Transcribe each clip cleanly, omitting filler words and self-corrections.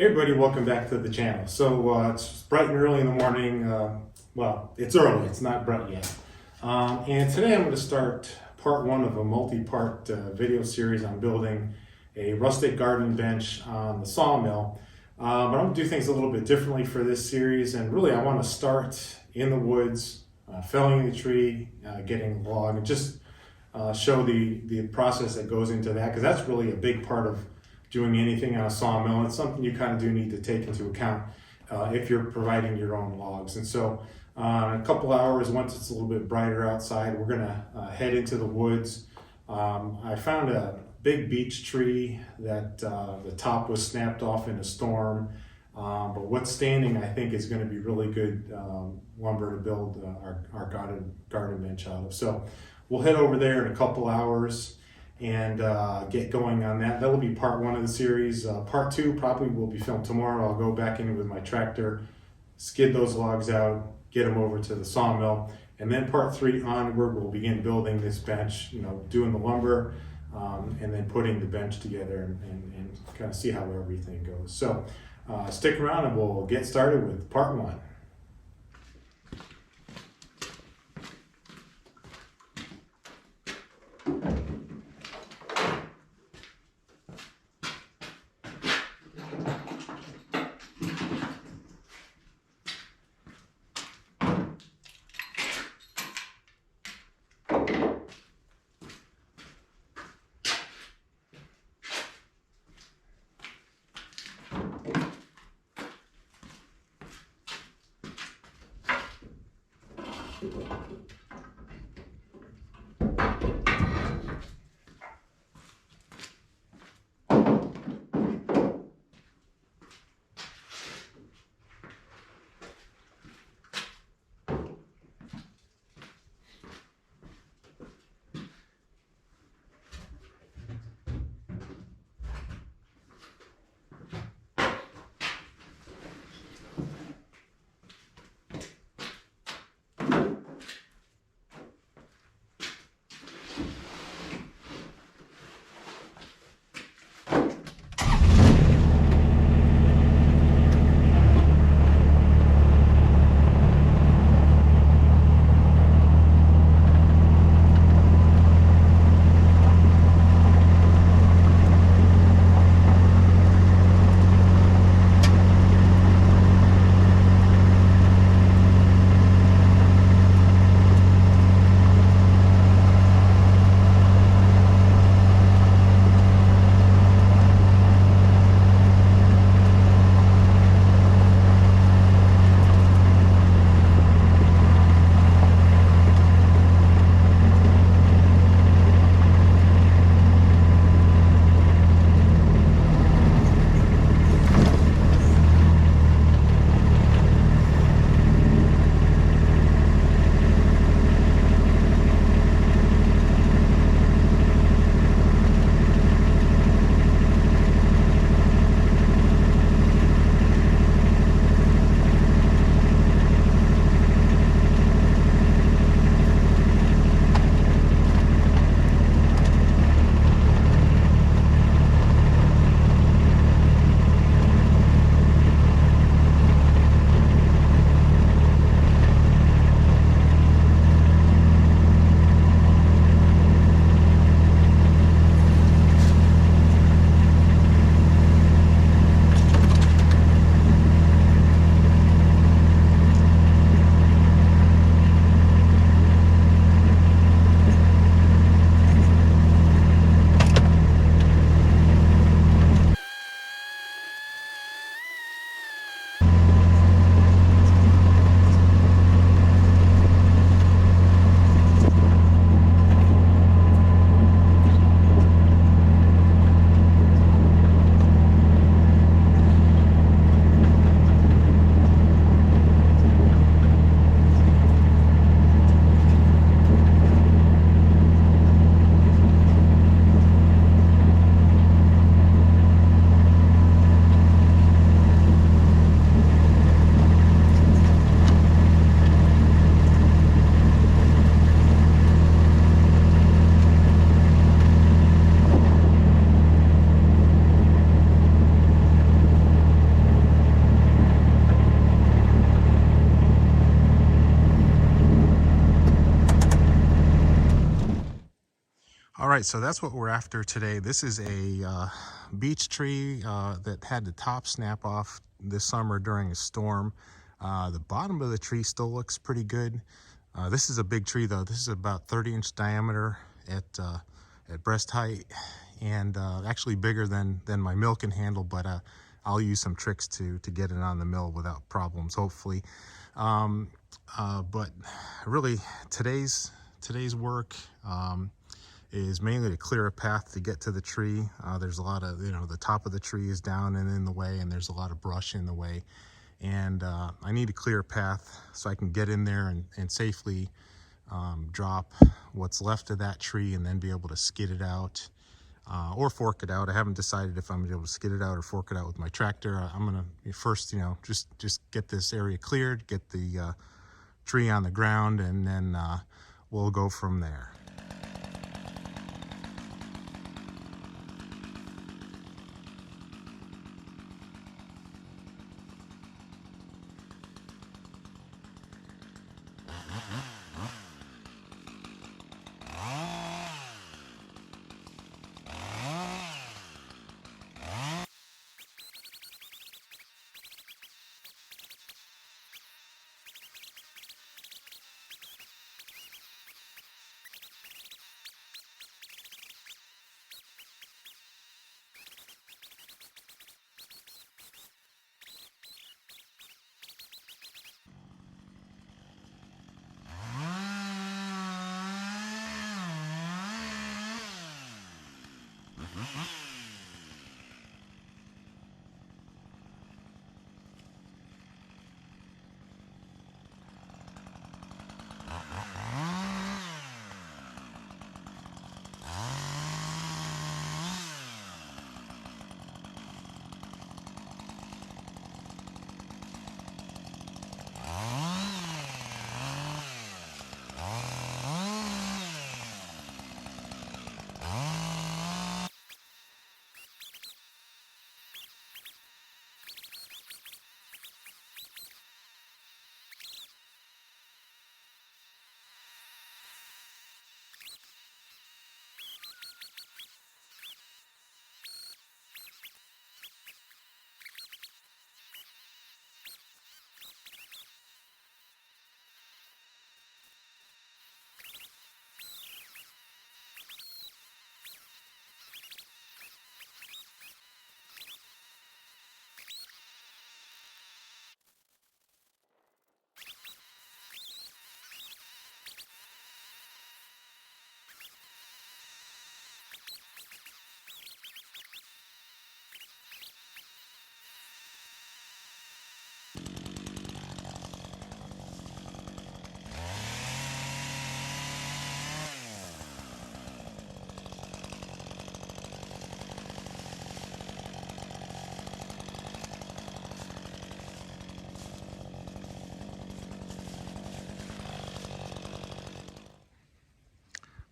Hey everybody, welcome back to the channel. So it's bright and early in the morning. Well, it's early, it's not bright yet. And today I'm going to start part one of a multi-part video series on building a rustic garden bench on the sawmill. But I'm going to do things a little bit differently for this series, and really I want to start in the woods, felling the tree, getting the log, and just show the process that goes into that, because that's really a big part of doing anything on a sawmill. It's something you kind of do need to take into account if you're providing your own logs. And so in a couple hours, once it's a little bit brighter outside, we're gonna head into the woods. I found a big beech tree that the top was snapped off in a storm. But what's standing, I think, is going to be really good lumber to build our garden bench out of. So we'll head over there in a couple hours and get going on that. That will be part one of the series. Part two probably will be filmed tomorrow. I'll go back in with my tractor, skid those logs out, get them over to the sawmill, and then part three onward, we'll begin building this bench, doing the lumber, and then putting the bench together and kind of see how everything goes. So stick around and we'll get started with part one. right, so that's what we're after today. This is a beech tree that had the top snap off this summer during a storm. The bottom of the tree still looks pretty good. This is a big tree though. This is about 30-inch diameter at breast height, and actually bigger than my mill can handle, but I'll use some tricks to get it on the mill without problems, hopefully. But really today's work is mainly to clear a path to get to the tree. There's a lot of, the top of the tree is down and in the way, and there's a lot of brush in the way. And I need to clear a path so I can get in there and safely drop what's left of that tree and then be able to skid it out or fork it out. I haven't decided if I'm gonna be able to skid it out or fork it out with my tractor. I'm gonna first, just get this area cleared, get the tree on the ground, and then we'll go from there.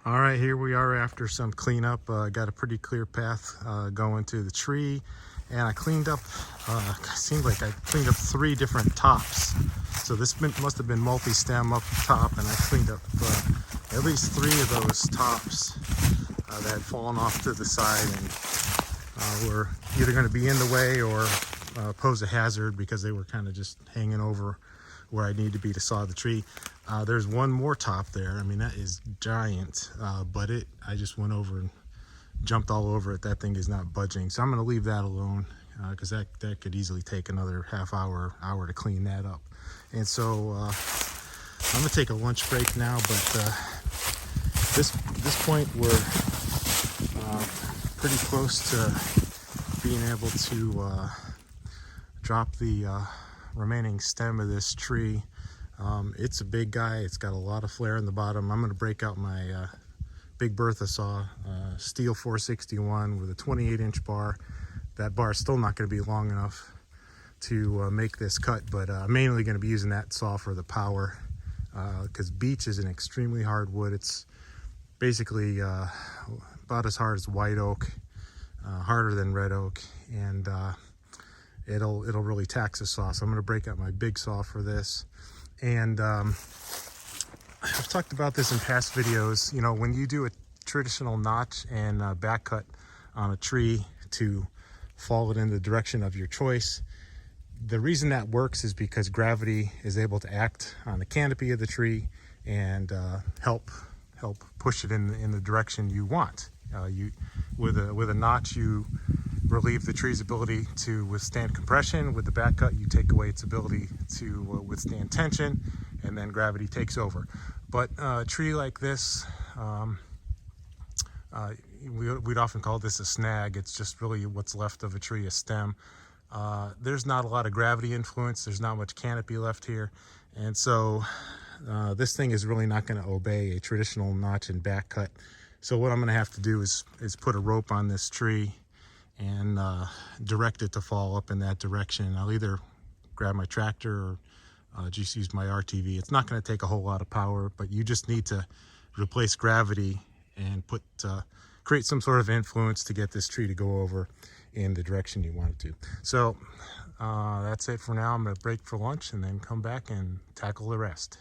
All right, here we are after some cleanup. Got a pretty clear path going to the tree, and I cleaned up, seemed like I cleaned up 3 different tops. So this must have been multi-stem up top, and I cleaned up at least 3 of those tops that had fallen off to the side and were either going to be in the way or pose a hazard because they were kind of just hanging over where I need to be to saw the tree. There's one more top there. I mean, that is giant, but I just went over and jumped all over it. That thing is not budging. So I'm gonna leave that alone because that could easily take another half hour to clean that up. And so I'm gonna take a lunch break now, but this point we're pretty close to being able to drop the remaining stem of this tree. It's a big guy. It's got a lot of flare in the bottom. I'm going to break out my big Bertha saw, Stihl 461 with a 28-inch bar. That bar is still not going to be long enough to make this cut, but I'm mainly going to be using that saw for the power because beech is an extremely hard wood. It's basically about as hard as white oak, harder than red oak, and it'll really tax a saw. So I'm going to break out my big saw for this. And I've talked about this in past videos. You know, when you do a traditional notch and back cut on a tree to fall it in the direction of your choice. The reason that works is because gravity is able to act on the canopy of the tree and help push it in the direction you want. With a notch, you relieve the tree's ability to withstand compression. With the back cut, you take away its ability to withstand tension, and then gravity takes over. But a tree like this, we'd often call this a snag. It's just really what's left of a tree, a stem. There's not a lot of gravity influence. There's not much canopy left here. And so this thing is really not going to obey a traditional notch and back cut. So what I'm going to have to do is put a rope on this tree and direct it to fall up in that direction. I'll either grab my tractor or just use my RTV. It's not going to take a whole lot of power, but you just need to replace gravity and create some sort of influence to get this tree to go over in the direction you want it to. So that's it for now. I'm going to break for lunch and then come back and tackle the rest.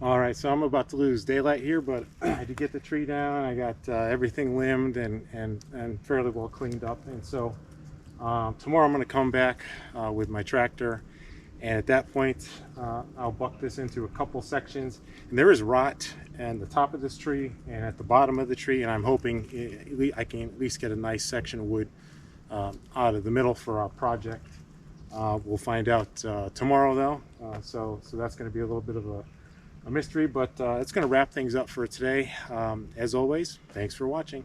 All right, so I'm about to lose daylight here, but I had to get the tree down. I got everything limbed and fairly well cleaned up. And so tomorrow I'm going to come back with my tractor, and at that point I'll buck this into a couple sections. And there is rot at the top of this tree and at the bottom of the tree, and I'm hoping I can at least get a nice section of wood out of the middle for our project. We'll find out tomorrow though, so that's going to be a little bit of a mystery, but it's going to wrap things up for today. As always, thanks for watching.